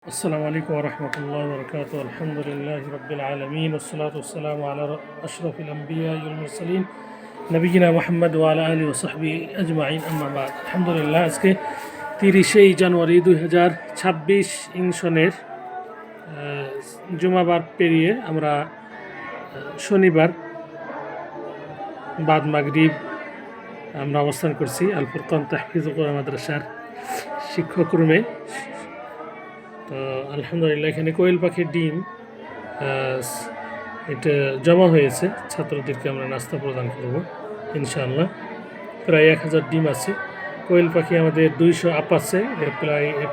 السلام عليكم ورحمة الله وبركاته. الحمد لله رب العالمين والصلاة والسلام على أشرف الأنبياء والمرسلين نبينا محمد وعلى آله وصحبه أجمعين أما بعد. الحمد لله আজকে 30 জানুয়ারি 2026 ইং সনের জুমাবার পেরিয়ে আমরা শনিবার বাদ মাগরিব আমরা অবস্থান করছি আল ফুরকান তাহফিজুল কোরআন মাদ্রাসার শিক্ষক রুমে। তো আলহামদুলিল্লাহ এখানে কোয়েল পাখির ডিম এটা জমা হয়েছে, ছাত্রদেরকে আমরা নাস্তা প্রদান করব ইনশাআল্লাহ। প্রায় 1000 ডিম আছে। কোয়েল পাখি আমাদের 200 আপ আছে,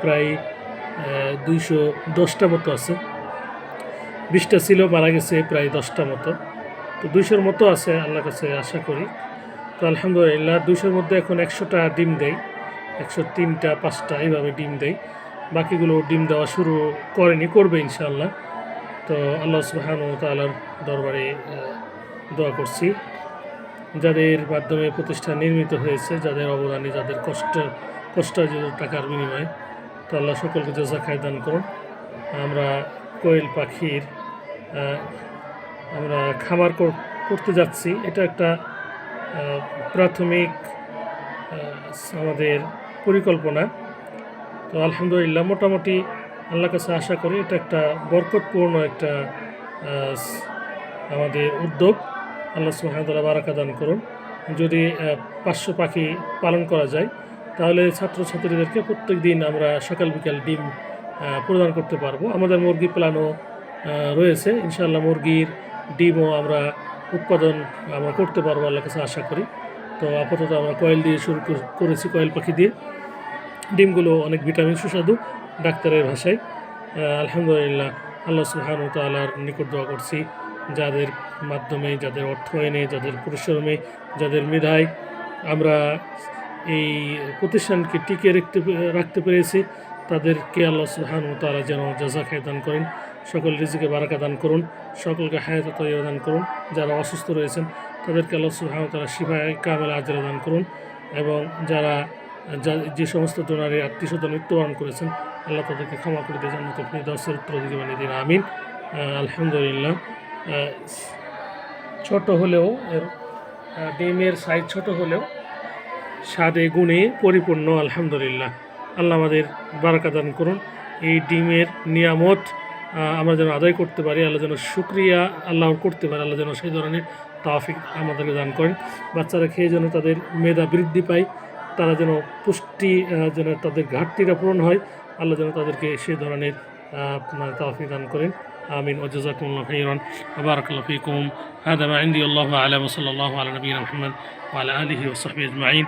প্রায় 210টা মতো আছে। 20টা ছিল, মারা গেছে প্রায় 10টা মতো। তো 200-র মতো আছে আল্লাহর কাছে আশা করি। তো আলহামদুলিল্লাহ 200-র মধ্যে এখন 100টা ডিম দেয়, 103টা 5টা এইভাবে ডিম দেয়। বাকিগুলো ডিম দেওয়া শুরু করবে ইনশাআল্লাহ। তো আল্লাহ সুবহানাহু ওয়া তাআলার দরবারে দোয়া করছি, যাদের মাধ্যমে প্রতিষ্ঠান নির্মিত হয়েছে, যাদের অবদানে, যাদের কষ্টার্জিত টাকার বিনিময়ে, তো আল্লাহ সকলকে জাযা খায় দান করুন। আমরা কোয়েল পাখির আমরা খামার করতে যাচ্ছি। এটা একটা প্রাথমিক আমাদের পরিকল্পনা। তো আলহামদুলিল্লাহ মোটামুটি আল্লাহর কাছে আশা করি এটা একটা বরকতপূর্ণ একটা আমাদের উদ্যোগ। আল্লাহ সুবহানাহু ওয়া তাআলা বারাকা দান করুন। যদি 500 পাখি পালন করা যায় তাহলে ছাত্রছাত্রীদেরকে প্রত্যেক দিন আমরা সকাল বিকাল ডিম প্রদান করতে পারবো। আমাদের মুরগি প্ল্যানও রয়েছে, ইনশাআল্লাহ মুরগির ডিমও আমরা উৎপাদন করতে পারবো আল্লাহর কাছে আশা করি। তো আপাতত আমরা কয়েল দিয়ে শুরু করেছি, কয়েল পাখি দিয়ে। ডিমগুলো অনেক ভিটামিন সুস্বাদু ডাক্তারের ভাষায়। আলহামদুলিল্লাহ আল্লাহ সুবহানাহু ওয়া তাআলার নিকট দোয়া করছি, যাদের মাধ্যমে, যাদের অর্থায়নে, যাদের পরিশ্রমে, যাদের মেধায় আমরা এই প্রতিষ্ঠানকে টিকিয়ে রাখতে পেরেছি, তাদেরকে আল্লাহ সুবহানাহু ওয়া তাআলা যেন জাযা খায় দান করেন, সকল রিজিকে বারাকা দান করুন, সকলকে হায়াত তাইয়্যিবা দান করুন। যারা অসুস্থ রয়েছেন তাদেরকে আল্লাহ সুবহানাহু ওয়া তাআলা শিফায়ে কামিলা আজরা দান করুন, এবং যে সমস্ত ডোনারের আত্মীয়স্বজন মৃত্যুবরণ করেছেন আল্লাহ তাদেরকে ক্ষমা করে দিয়ে জান্নাতুল ফিরদাউসের উত্তরাধিকারী বানিয়ে দিন, আমিন। আলহামদুলিল্লাহ ছোট হলেও ডিমের সাইজ ছোট হলেও স্বাদে গুণে পরিপূর্ণ। আলহামদুলিল্লাহ আল্লাহ আমাদের বারাকা দান করুন। এই ডিমের নিয়ামত আমরা যেন আদায় করতে পারি, আল্লাহ যেন শুকরিয়া আল্লাহর করতে পারে, আল্লাহ যেন সেই ধরনের তৌফিক আমাদেরকে দান করেন। বাচ্চারা খেয়ে যেন তাদের মেধা বৃদ্ধি পায়, তারা যেন পুষ্টি যেন তাদের ঘাটতিটা পূরণ হয়, আল্লাহ যেন তাদেরকে সেই ধরনের তৌফিক দান করেন, আমিন। ওয়া জাযাকুমুল্লাহু খাইরান ওয়া বারাকাল্লাহু ফীকুম। হাদা মা ইনদি, আল্লাহু আ'লাম। ওয়া সাল্লাল্লাহু আলা নবিয়িনা মুহাম্মদ ওয়া আলা আলিহি ওয়া সাহবিহি আজমাইন।